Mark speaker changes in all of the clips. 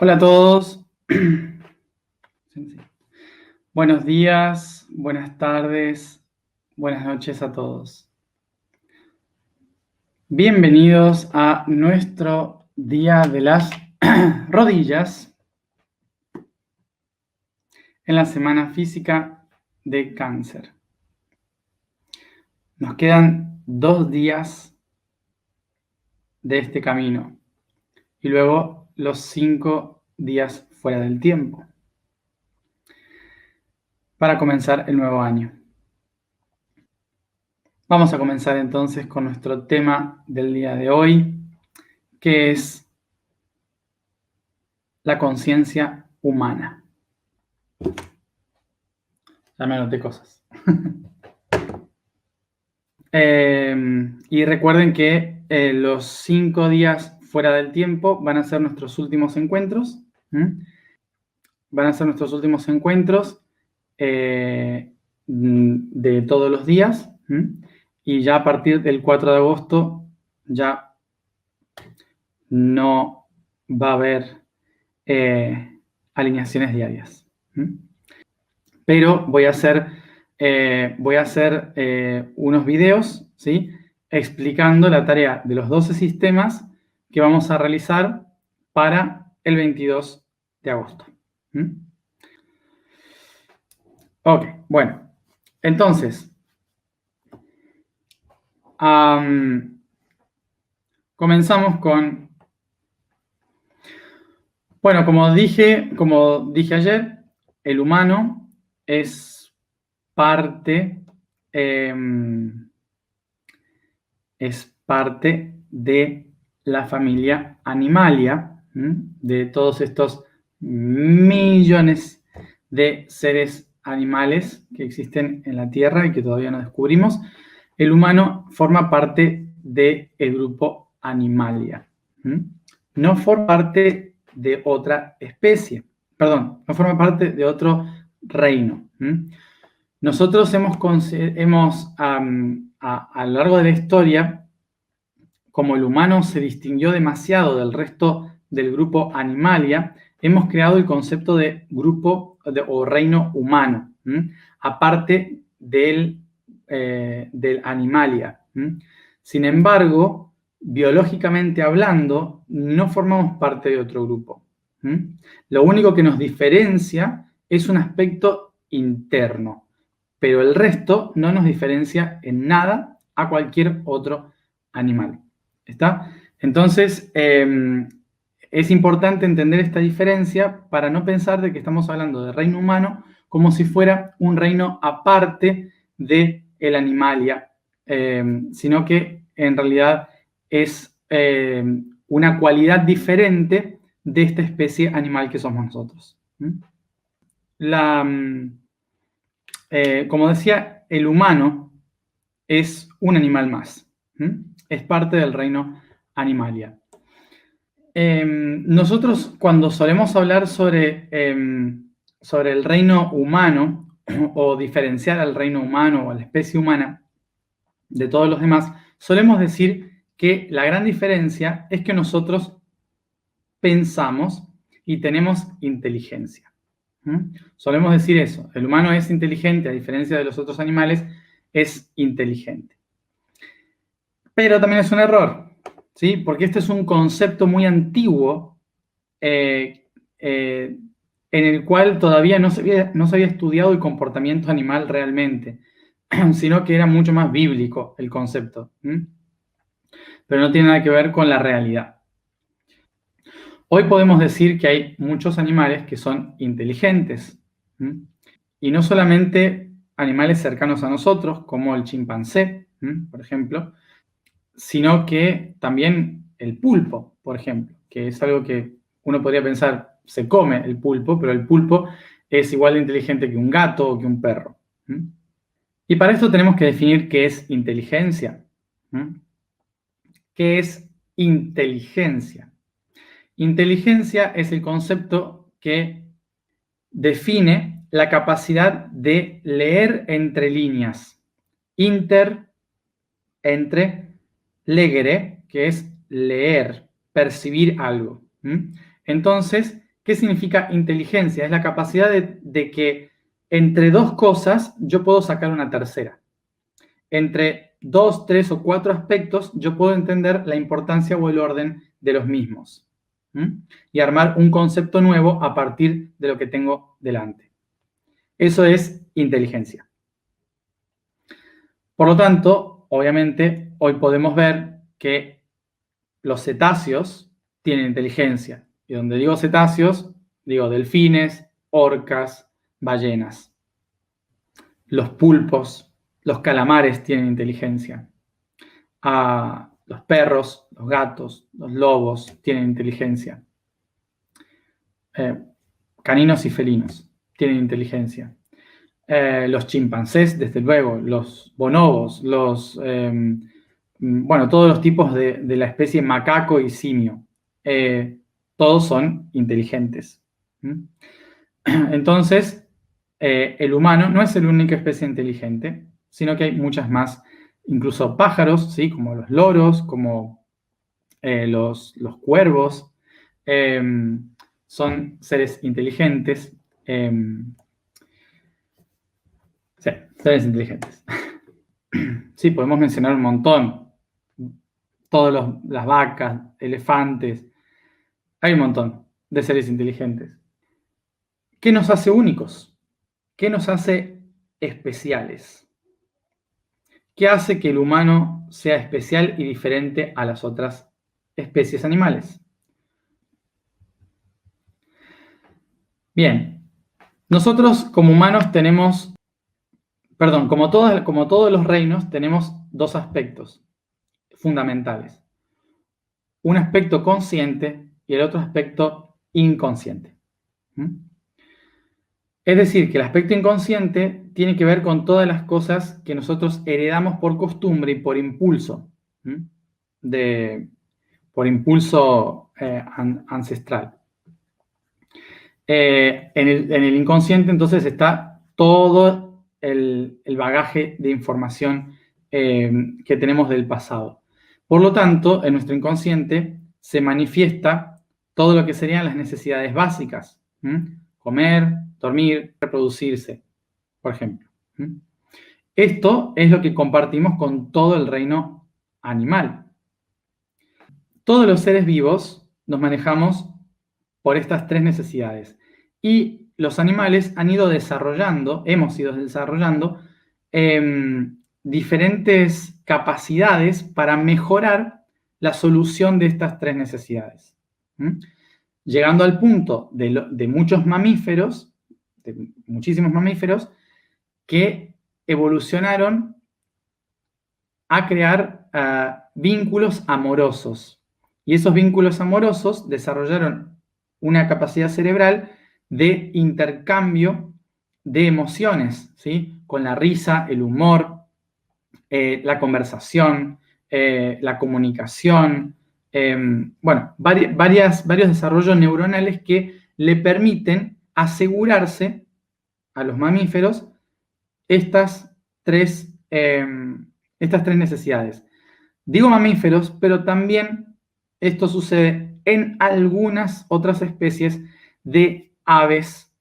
Speaker 1: Hola a todos. Buenos días, buenas tardes, buenas noches a todos. Bienvenidos a nuestro Día de las Rodillas en la Semana Física de Cáncer. Nos quedan 2 días de este camino y luego los 5 días fuera del tiempo para comenzar el nuevo año. Vamos a comenzar entonces con nuestro tema del día de hoy, que es la conciencia humana. Ya me anoté cosas. Y recuerden que los 5 días fuera del tiempo van a ser nuestros últimos encuentros. Van a ser nuestros últimos encuentros de todos los días. Y ya a partir del 4 de agosto ya no va a haber alineaciones diarias. Pero voy a hacer unos videos, ¿sí?, explicando la tarea de los 12 sistemas que vamos a realizar para el 22 de agosto. Ok, bueno. Entonces, comenzamos con... Bueno, como dije ayer, el humano es parte de la familia Animalia, de todos estos millones de seres animales que existen en la Tierra y que todavía no descubrimos. El humano forma parte del grupo Animalia. No forma parte de otra especie, perdón, no forma parte de otro reino. Nosotros a lo largo de la historia, como el humano se distinguió demasiado del resto del grupo Animalia, hemos creado el concepto de grupo o reino humano, aparte del Animalia. Sin embargo, biológicamente hablando, no formamos parte de otro grupo. Lo único que nos diferencia es un aspecto interno, pero el resto no nos diferencia en nada a cualquier otro animal. ¿Está? Entonces, es importante entender esta diferencia para no pensar de que estamos hablando de reino humano como si fuera un reino aparte del Animalia, sino que en realidad es una cualidad diferente de esta especie animal que somos nosotros. Como decía, el humano es un animal más. Es parte del reino Animalia. Nosotros cuando solemos hablar sobre el reino humano o diferenciar al reino humano o a la especie humana de todos los demás, solemos decir que la gran diferencia es que nosotros pensamos y tenemos inteligencia. Solemos decir eso, el humano es inteligente, a diferencia de los otros animales, es inteligente. Pero también es un error, ¿sí? Porque este es un concepto muy antiguo en el cual todavía no se había estudiado el comportamiento animal realmente, sino que era mucho más bíblico el concepto. Pero no tiene nada que ver con la realidad. Hoy podemos decir que hay muchos animales que son inteligentes. Y no solamente animales cercanos a nosotros, como el chimpancé, por ejemplo, sino que también el pulpo, por ejemplo, que es algo que uno podría pensar, se come el pulpo, pero el pulpo es igual de inteligente que un gato o que un perro. Y para esto tenemos que definir qué es inteligencia. ¿Qué es inteligencia? Inteligencia es el concepto que define la capacidad de leer entre líneas. Entre, legere, que es leer, percibir algo. Entonces, ¿Qué significa inteligencia? Es la capacidad de que entre dos cosas yo puedo sacar una tercera. Entre 2, 3 o 4 aspectos yo puedo entender la importancia o el orden de los mismos. Y armar un concepto nuevo a partir de lo que tengo delante. Eso es inteligencia. Por lo tanto, obviamente, hoy podemos ver que los cetáceos tienen inteligencia. Y donde digo cetáceos, digo delfines, orcas, ballenas. Los pulpos, los calamares tienen inteligencia. Los perros, los gatos, los lobos tienen inteligencia. Caninos y felinos tienen inteligencia. Los chimpancés, desde luego, los bonobos, todos los tipos de la especie macaco y simio. Todos son inteligentes. Entonces, el humano no es la única especie inteligente, sino que hay muchas más, incluso pájaros, ¿sí? Como los loros, como los cuervos, son seres inteligentes. Sí, seres inteligentes. Sí, podemos mencionar un montón. Todas las vacas, elefantes. Hay un montón de seres inteligentes. ¿Qué nos hace únicos? ¿Qué nos hace especiales? ¿Qué hace que el humano sea especial y diferente a las otras especies animales? Bien, nosotros como humanos tenemos, como todos los reinos, tenemos dos aspectos fundamentales. Un aspecto consciente y el otro aspecto inconsciente. Es decir, que el aspecto inconsciente tiene que ver con todas las cosas que nosotros heredamos por costumbre y por impulso, ancestral. En el inconsciente entonces está todo el bagaje de información que tenemos del pasado. Por lo tanto, en nuestro inconsciente se manifiesta todo lo que serían las necesidades básicas. Comer, dormir, reproducirse, por ejemplo. Esto es lo que compartimos con todo el reino animal. Todos los seres vivos nos manejamos por estas tres necesidades. Y los animales hemos ido desarrollando diferentes capacidades para mejorar la solución de estas tres necesidades. Llegando al punto de muchos mamíferos, de muchísimos mamíferos, que evolucionaron a crear vínculos amorosos. Y esos vínculos amorosos desarrollaron una capacidad cerebral de intercambio de emociones, ¿sí? Con la risa, el humor, la conversación, la comunicación, varios desarrollos neuronales que le permiten asegurarse a los mamíferos estas tres necesidades. Digo mamíferos, pero también esto sucede en algunas otras especies de aves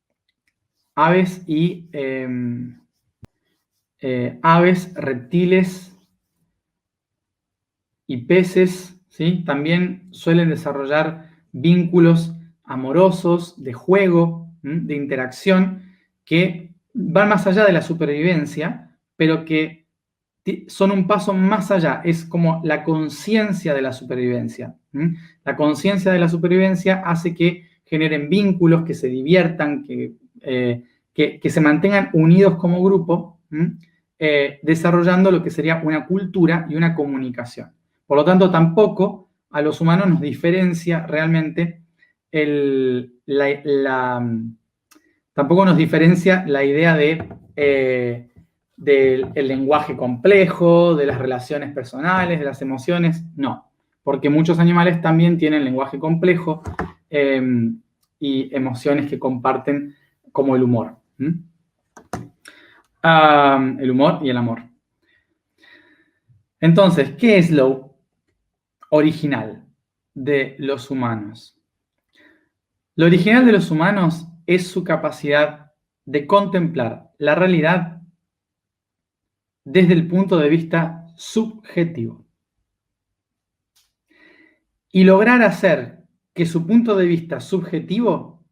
Speaker 1: y aves, reptiles y peces, ¿sí? También suelen desarrollar vínculos amorosos, de juego, de interacción, que van más allá de la supervivencia, pero que son un paso más allá. Es como la conciencia de la supervivencia. La conciencia de la supervivencia hace que generen vínculos, que se diviertan, que se mantengan unidos como grupo, desarrollando lo que sería una cultura y una comunicación. Por lo tanto, tampoco a los humanos nos diferencia realmente tampoco nos diferencia la idea del lenguaje complejo, de las relaciones personales, de las emociones, no. Porque muchos animales también tienen lenguaje complejo y emociones que comparten, como el humor. El humor y el amor. Entonces, ¿qué es lo original de los humanos? Lo original de los humanos es su capacidad de contemplar la realidad desde el punto de vista subjetivo y lograr hacer que su punto de vista subjetivo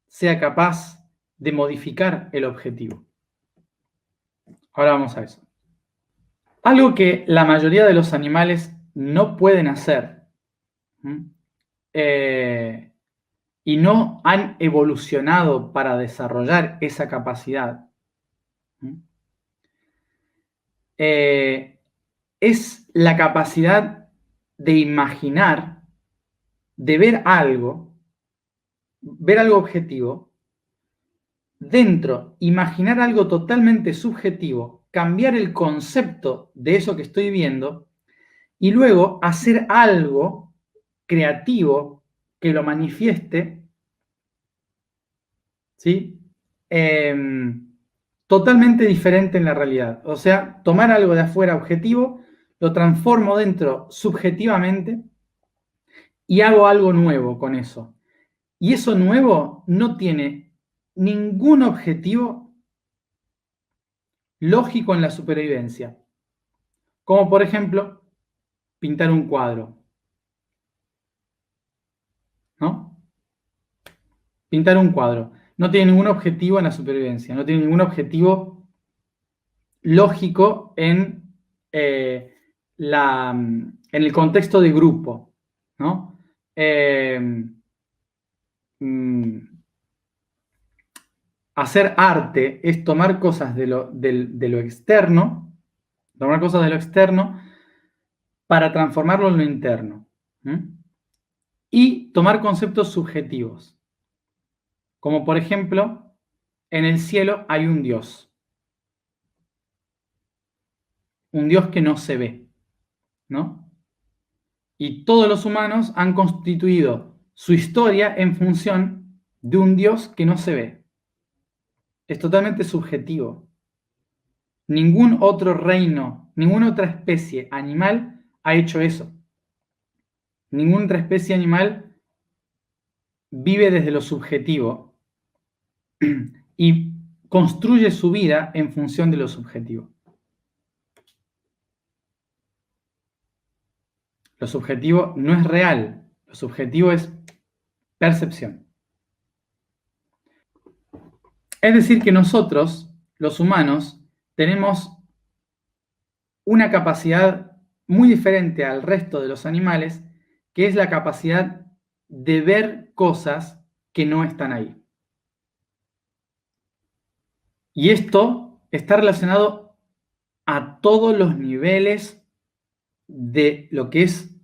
Speaker 1: sea capaz de modificar el objetivo. Ahora vamos a eso. Algo que la mayoría de los animales no pueden hacer y no han evolucionado para desarrollar esa capacidad es la capacidad de imaginar, de ver algo objetivo, dentro, imaginar algo totalmente subjetivo, cambiar el concepto de eso que estoy viendo y luego hacer algo creativo que lo manifieste, ¿sí? Totalmente diferente en la realidad. O sea, tomar algo de afuera objetivo, lo transformo dentro subjetivamente y hago algo nuevo con eso. Y eso nuevo no tiene ningún objetivo lógico en la supervivencia. Como por ejemplo, pintar un cuadro. ¿No? Pintar un cuadro. No tiene ningún objetivo en la supervivencia. No tiene ningún objetivo lógico en el contexto de grupo. ¿No? Hacer arte es tomar cosas de lo externo, para transformarlo en lo interno. Y tomar conceptos subjetivos. Como por ejemplo, en el cielo hay un Dios. Un Dios que no se ve, ¿no? Y todos los humanos han constituido su historia en función de un Dios que no se ve. Es totalmente subjetivo. Ningún otro reino, ninguna otra especie animal ha hecho eso. Ninguna otra especie animal vive desde lo subjetivo y construye su vida en función de lo subjetivo. Lo subjetivo no es real, lo subjetivo es percepción. Es decir, que nosotros, los humanos, tenemos una capacidad muy diferente al resto de los animales, que es la capacidad de ver cosas que no están ahí. Y esto está relacionado a todos los niveles de lo que es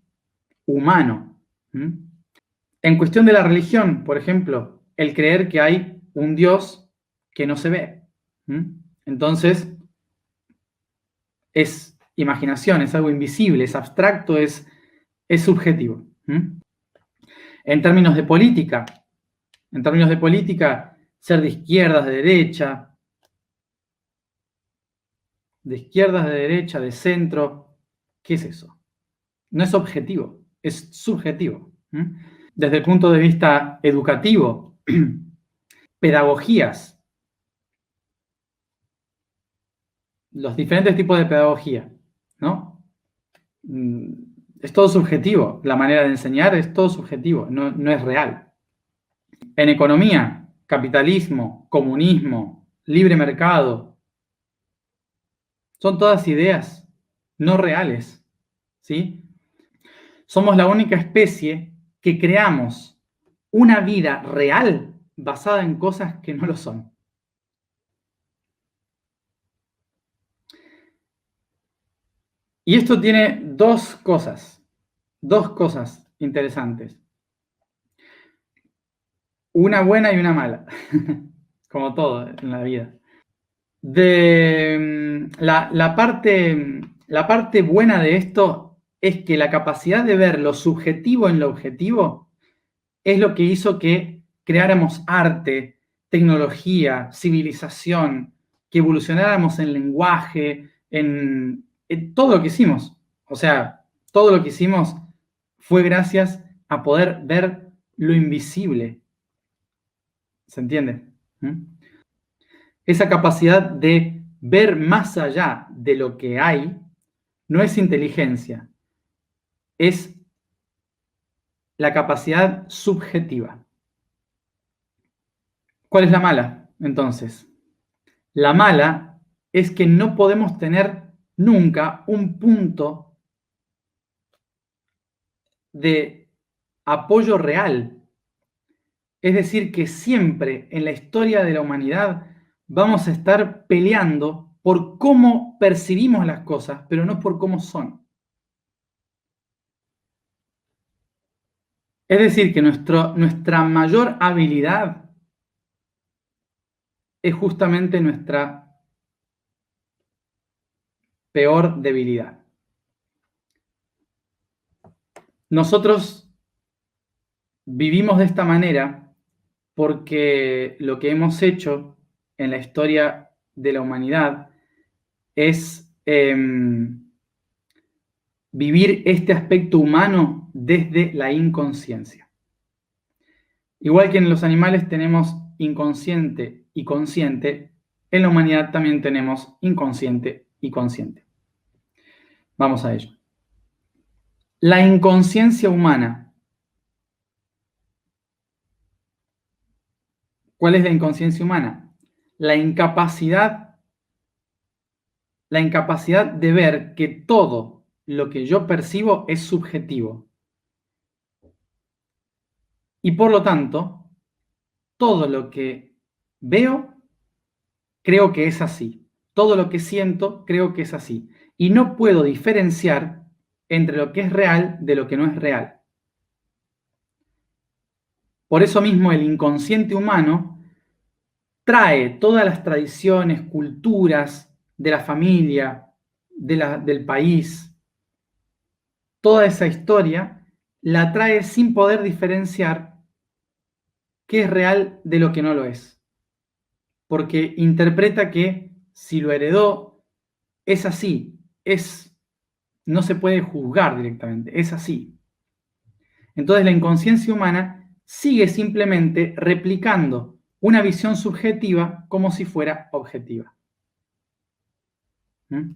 Speaker 1: humano. En cuestión de la religión, por ejemplo, el creer que hay un Dios que no se ve. Entonces, es imaginación, es algo invisible, es abstracto, es subjetivo. En términos de política, ser de izquierdas, de derecha, de centro, ¿qué es eso? No es objetivo, es subjetivo. Desde el punto de vista educativo, pedagogías, los diferentes tipos de pedagogía, ¿no? Es todo subjetivo. La manera de enseñar es todo subjetivo, no es real. En economía, capitalismo, comunismo, libre mercado, son todas ideas no reales, ¿sí? Somos la única especie que creamos una vida real basada en cosas que no lo son. Y esto tiene dos cosas interesantes. Una buena y una mala, como todo en la vida. La parte buena de esto es que la capacidad de ver lo subjetivo en lo objetivo es lo que hizo que creáramos arte, tecnología, civilización, que evolucionáramos en lenguaje, en todo lo que hicimos. O sea, todo lo que hicimos fue gracias a poder ver lo invisible, ¿Se entiende? ¿Mm? Esa capacidad de ver más allá de lo que hay no es inteligencia, es la capacidad subjetiva. ¿Cuál es la mala, entonces? La mala es que no podemos tener nunca un punto de apoyo real. Es decir, que siempre en la historia de la humanidad vamos a estar peleando por cómo percibimos las cosas, pero no por cómo son. Es decir, que nuestra mayor habilidad es justamente nuestra peor debilidad. Nosotros vivimos de esta manera porque lo que hemos hecho en la historia de la humanidad es vivir este aspecto humano desde la inconsciencia. Igual que en los animales tenemos inconsciente y consciente, en la humanidad también tenemos inconsciente y consciente. Vamos a ello. La inconsciencia humana. ¿Cuál es la inconsciencia humana? La incapacidad de ver que todo lo que yo percibo es subjetivo. Y por lo tanto, todo lo que veo, creo que es así. Todo lo que siento, creo que es así. Y no puedo diferenciar entre lo que es real de lo que no es real. Por eso mismo el inconsciente humano trae todas las tradiciones, culturas de la familia, del país, toda esa historia, la trae sin poder diferenciar qué es real de lo que no lo es. Porque interpreta que si lo heredó, es así, no se puede juzgar directamente, es así. Entonces la inconsciencia humana sigue simplemente replicando una visión subjetiva como si fuera objetiva. ¿Mm?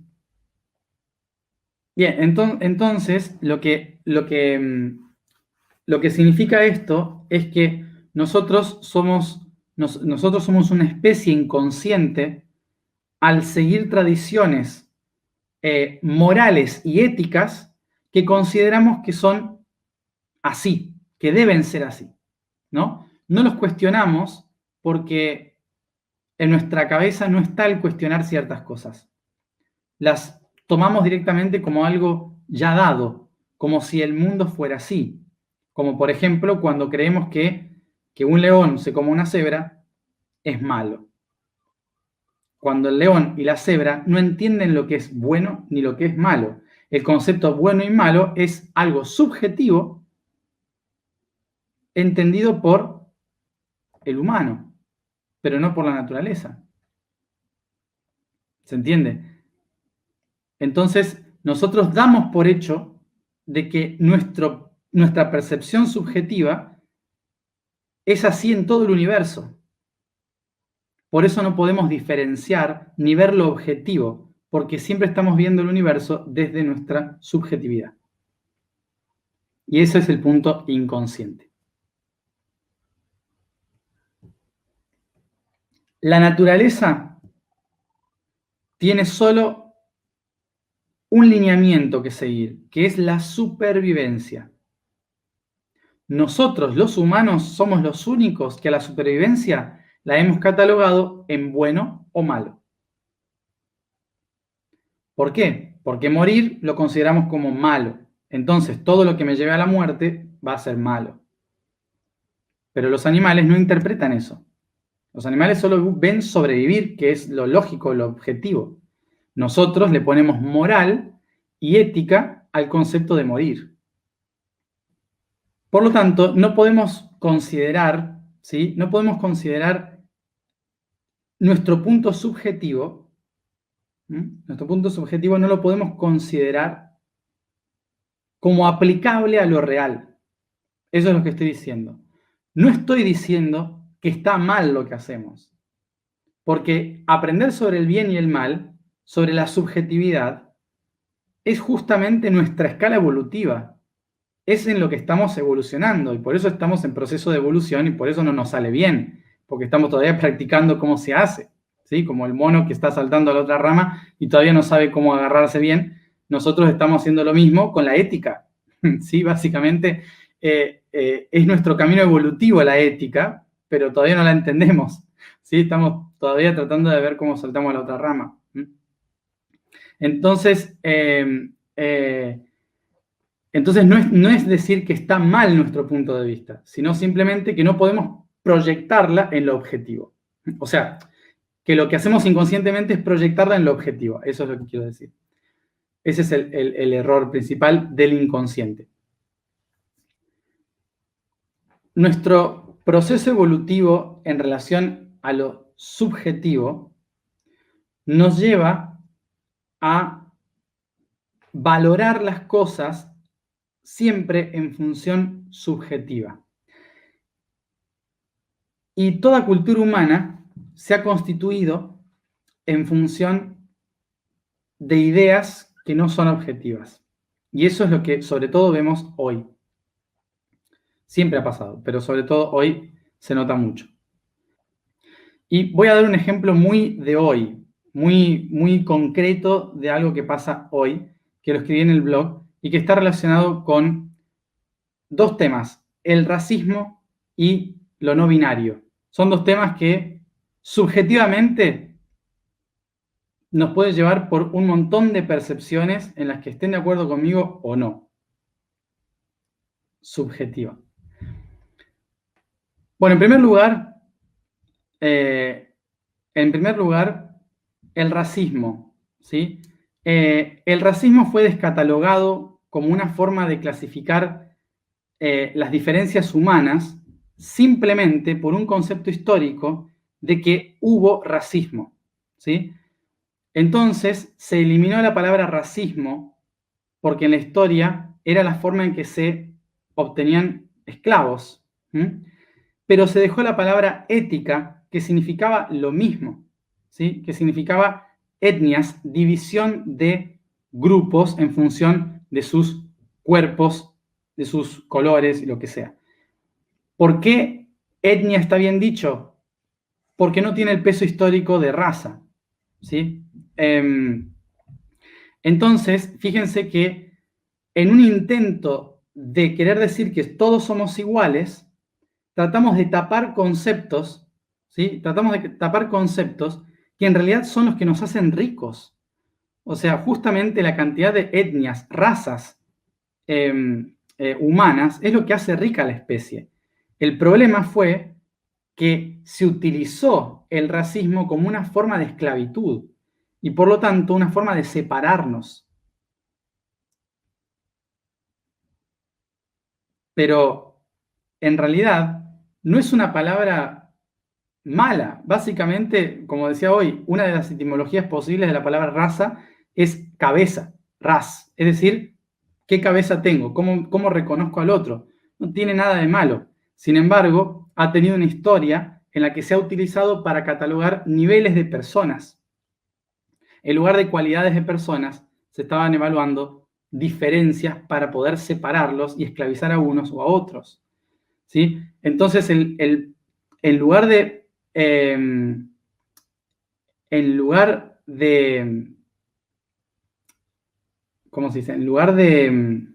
Speaker 1: Bien, entonces lo que significa esto es que nosotros somos una especie inconsciente al seguir tradiciones morales y éticas que consideramos que son así, que deben ser así, ¿no? No los cuestionamos porque en nuestra cabeza no está el cuestionar ciertas cosas. Las tomamos directamente como algo ya dado, como si el mundo fuera así. Como por ejemplo cuando creemos que un león se come una cebra, es malo. Cuando el león y la cebra no entienden lo que es bueno ni lo que es malo. El concepto bueno y malo es algo subjetivo entendido por el humano, pero no por la naturaleza. ¿Se entiende? Entonces, nosotros damos por hecho de que nuestra percepción subjetiva es así en todo el universo. Por eso no podemos diferenciar ni ver lo objetivo, porque siempre estamos viendo el universo desde nuestra subjetividad. Y ese es el punto inconsciente. La naturaleza tiene solo un lineamiento que seguir, que es la supervivencia. Nosotros, los humanos, somos los únicos que a la supervivencia la hemos catalogado en bueno o malo. ¿Por qué? Porque morir lo consideramos como malo. Entonces, todo lo que me lleve a la muerte va a ser malo. Pero los animales no interpretan eso. Los animales solo ven sobrevivir, que es lo lógico, lo objetivo. Nosotros le ponemos moral y ética al concepto de morir. Por lo tanto, no podemos considerar, ¿sí? No podemos considerar nuestro punto subjetivo. Nuestro punto subjetivo no lo podemos considerar como aplicable a lo real. Eso es lo que estoy diciendo. No estoy diciendo que está mal lo que hacemos. Porque aprender sobre el bien y el mal, sobre la subjetividad, es justamente nuestra escala evolutiva. Es en lo que estamos evolucionando y por eso estamos en proceso de evolución y por eso no nos sale bien, porque estamos todavía practicando cómo se hace, ¿sí? Como el mono que está saltando a la otra rama y todavía no sabe cómo agarrarse bien. Nosotros estamos haciendo lo mismo con la ética, ¿sí? Básicamente es nuestro camino evolutivo la ética, pero todavía no la entendemos, ¿sí? Estamos todavía tratando de ver cómo saltamos a la otra rama. Entonces, entonces no es decir que está mal nuestro punto de vista, sino simplemente que no podemos proyectarla en lo objetivo. O sea, que lo que hacemos inconscientemente es proyectarla en lo objetivo. Eso es lo que quiero decir. Ese es el error principal del inconsciente. Nuestro proceso evolutivo en relación a lo subjetivo nos lleva a valorar las cosas siempre en función subjetiva. Y toda cultura humana se ha constituido en función de ideas que no son objetivas. Y eso es lo que sobre todo vemos hoy. Siempre ha pasado, pero sobre todo hoy se nota mucho. Y voy a dar un ejemplo muy de hoy, muy concreto de algo que pasa hoy, que lo escribí en el blog y que está relacionado con dos temas, el racismo y lo no binario. Son dos temas que subjetivamente nos pueden llevar por un montón de percepciones en las que estén de acuerdo conmigo o no. Subjetiva. Bueno, en primer lugar, el racismo, ¿sí? El racismo fue descatalogado como una forma de clasificar las diferencias humanas simplemente por un concepto histórico de que hubo racismo, ¿sí? Entonces se eliminó la palabra racismo porque en la historia era la forma en que se obtenían esclavos, pero se dejó la palabra ética, que significaba lo mismo, ¿sí? Que significaba etnias, división de grupos en función de sus cuerpos, de sus colores y lo que sea. ¿Por qué etnia está bien dicho? Porque no tiene el peso histórico de raza, ¿sí? Entonces, fíjense que en un intento de querer decir que todos somos iguales, tratamos de tapar conceptos, ¿sí? Tratamos de tapar conceptos que en realidad son los que nos hacen ricos. O sea, justamente la cantidad de etnias, razas humanas es lo que hace rica a la especie. El problema fue que se utilizó el racismo como una forma de esclavitud y por lo tanto una forma de separarnos. Pero en realidad no es una palabra mala. Básicamente, como decía hoy, una de las etimologías posibles de la palabra raza es cabeza, ras. Es decir, ¿qué cabeza tengo? ¿Cómo reconozco al otro? No tiene nada de malo. Sin embargo, ha tenido una historia en la que se ha utilizado para catalogar niveles de personas. En lugar de cualidades de personas, se estaban evaluando diferencias para poder separarlos y esclavizar a unos o a otros, ¿sí? Entonces, en lugar de ¿cómo se dice? En lugar de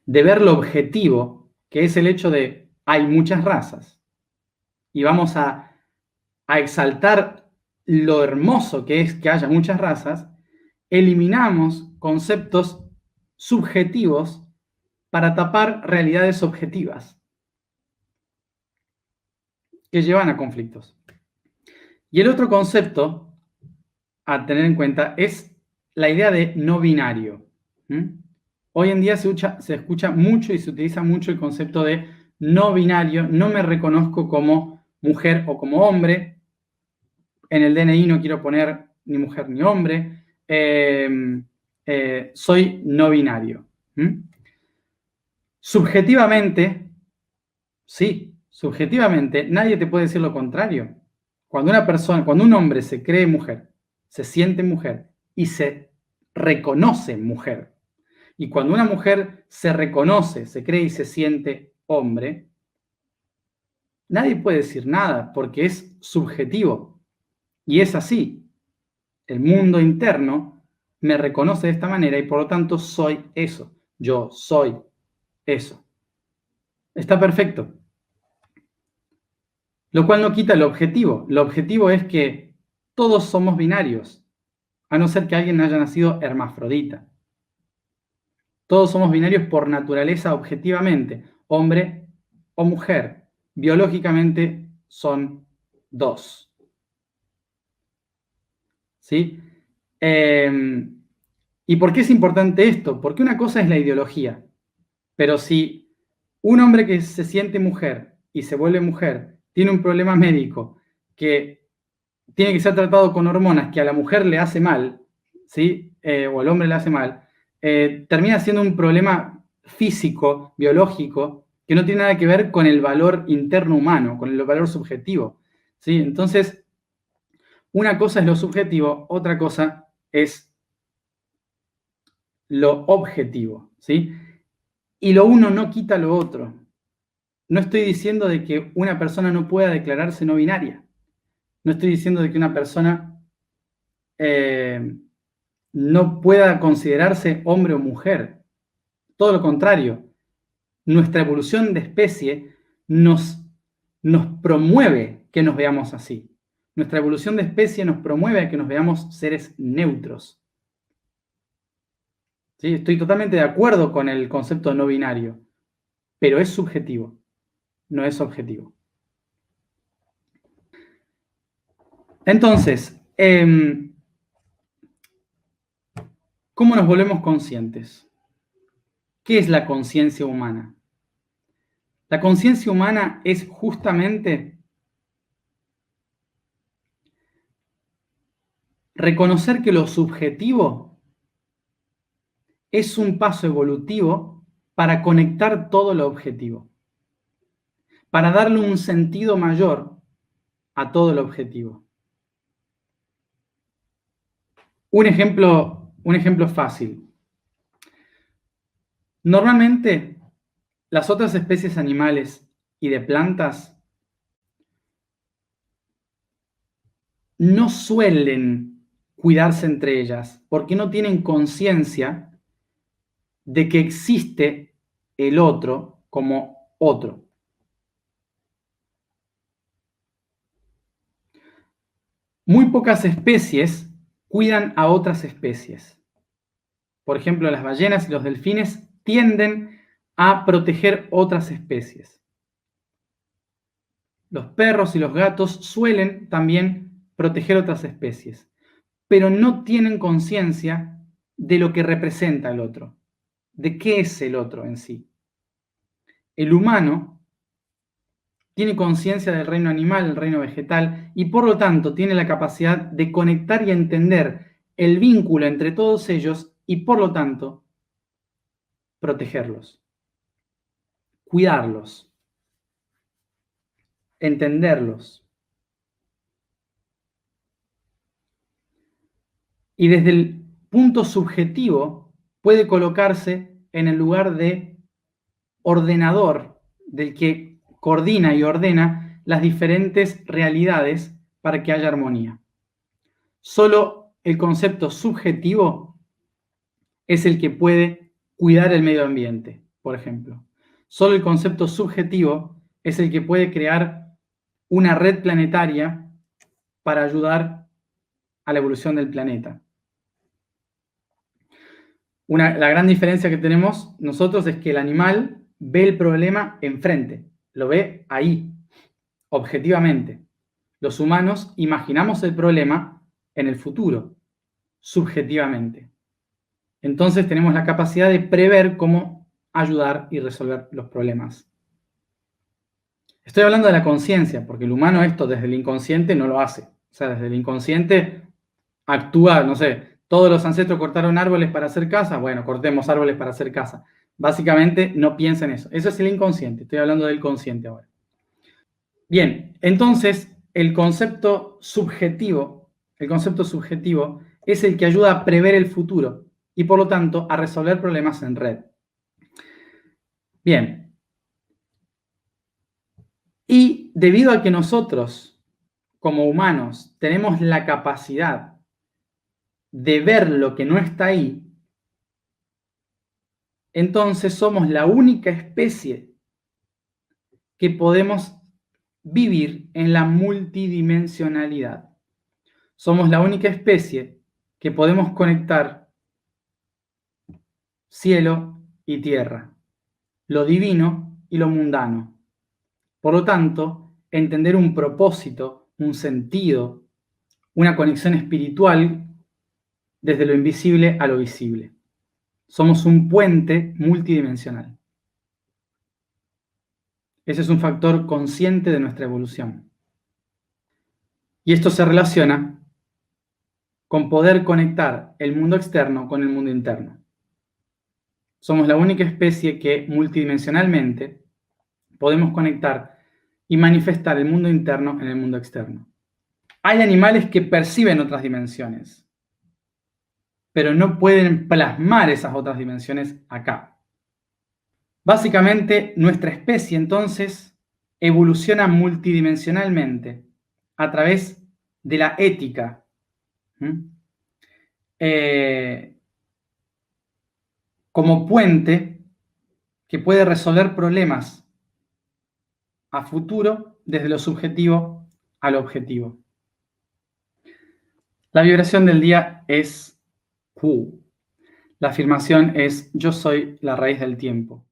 Speaker 1: ver lo objetivo, que es el hecho de hay muchas razas, y vamos a exaltar lo hermoso que es que haya muchas razas, eliminamos conceptos subjetivos para tapar realidades objetivas que llevan a conflictos. Y el otro concepto a tener en cuenta es la idea de no binario. Hoy en día se escucha mucho y se utiliza mucho el concepto de no binario, no me reconozco como mujer o como hombre, en el DNI no quiero poner ni mujer ni hombre, soy no binario. Subjetivamente, Sí, subjetivamente, nadie te puede decir lo contrario. Cuando un hombre se cree mujer, se siente mujer y se reconoce mujer, y cuando una mujer se reconoce, se cree y se siente hombre, nadie puede decir nada porque es subjetivo. Y es así. El mundo interno me reconoce de esta manera y por lo tanto soy eso. Yo soy eso. Está perfecto. Lo cual no quita el objetivo. El objetivo es que todos somos binarios, a no ser que alguien haya nacido hermafrodita. Todos somos binarios por naturaleza objetivamente, hombre o mujer. Biológicamente son dos. ¿Sí? ¿Y por qué es importante esto? Porque una cosa es la ideología, pero si un hombre que se siente mujer y se vuelve mujer tiene un problema médico que tiene que ser tratado con hormonas que a la mujer le hace mal, ¿sí? O al hombre le hace mal, termina siendo un problema físico, biológico, que no tiene nada que ver con el valor interno humano, con el valor subjetivo, ¿sí? Entonces, una cosa es lo subjetivo, otra cosa es lo objetivo, ¿sí? Y lo uno no quita lo otro. No estoy diciendo de que una persona no pueda declararse no binaria. No estoy diciendo de que una persona no pueda considerarse hombre o mujer. Todo lo contrario. Nuestra evolución de especie nos promueve que nos veamos así. Nuestra evolución de especie nos promueve a que nos veamos seres neutros. ¿Sí? Estoy totalmente de acuerdo con el concepto no binario, pero es subjetivo, no es objetivo. Entonces, ¿cómo nos volvemos conscientes? ¿Qué es la conciencia humana? La conciencia humana es justamente reconocer que lo subjetivo es un paso evolutivo para conectar todo lo objetivo, para darle un sentido mayor a todo lo objetivo. Un ejemplo fácil. Normalmente, las otras especies animales y de plantas no suelen cuidarse entre ellas porque no tienen conciencia de que existe el otro como otro. Muy pocas especies cuidan a otras especies. Por ejemplo, las ballenas y los delfines tienden a proteger otras especies. Los perros y los gatos suelen también proteger otras especies, pero no tienen conciencia de lo que representa el otro, de qué es el otro en sí. El humano tiene conciencia del reino animal, el reino vegetal, y por lo tanto tiene la capacidad de conectar y entender el vínculo entre todos ellos y por lo tanto protegerlos, cuidarlos, entenderlos. Y desde el punto subjetivo puede colocarse en el lugar de ordenador, del que coordina y ordena las diferentes realidades para que haya armonía. Solo el concepto subjetivo es el que puede cuidar el medio ambiente, por ejemplo. Solo el concepto subjetivo es el que puede crear una red planetaria para ayudar a la evolución del planeta. La gran diferencia que tenemos nosotros es que el animal ve el problema enfrente, lo ve ahí, objetivamente. Los humanos imaginamos el problema en el futuro, subjetivamente. Entonces tenemos la capacidad de prever cómo ayudar y resolver los problemas. Estoy hablando de la conciencia, porque el humano esto desde el inconsciente no lo hace. O sea, desde el inconsciente actúa, no sé, todos los ancestros cortaron árboles para hacer casa, bueno, cortemos árboles para hacer casa. Básicamente, no piensa en eso. Eso es el inconsciente. Estoy hablando del consciente ahora. Bien, entonces, el concepto subjetivo es el que ayuda a prever el futuro y, por lo tanto, a resolver problemas en red. Bien. Y debido a que nosotros, como humanos, tenemos la capacidad de ver lo que no está ahí, entonces somos la única especie que podemos vivir en la multidimensionalidad. Somos la única especie que podemos conectar cielo y tierra, lo divino y lo mundano. Por lo tanto, entender un propósito, un sentido, una conexión espiritual desde lo invisible a lo visible. Somos un puente multidimensional. Ese es un factor consciente de nuestra evolución. Y esto se relaciona con poder conectar el mundo externo con el mundo interno. Somos la única especie que multidimensionalmente podemos conectar y manifestar el mundo interno en el mundo externo. Hay animales que perciben otras dimensiones, pero no pueden plasmar esas otras dimensiones acá. Básicamente, nuestra especie entonces evoluciona multidimensionalmente a través de la ética. Como puente que puede resolver problemas a futuro desde lo subjetivo al objetivo. La vibración del día es Q. La afirmación es: yo soy la raíz del tiempo.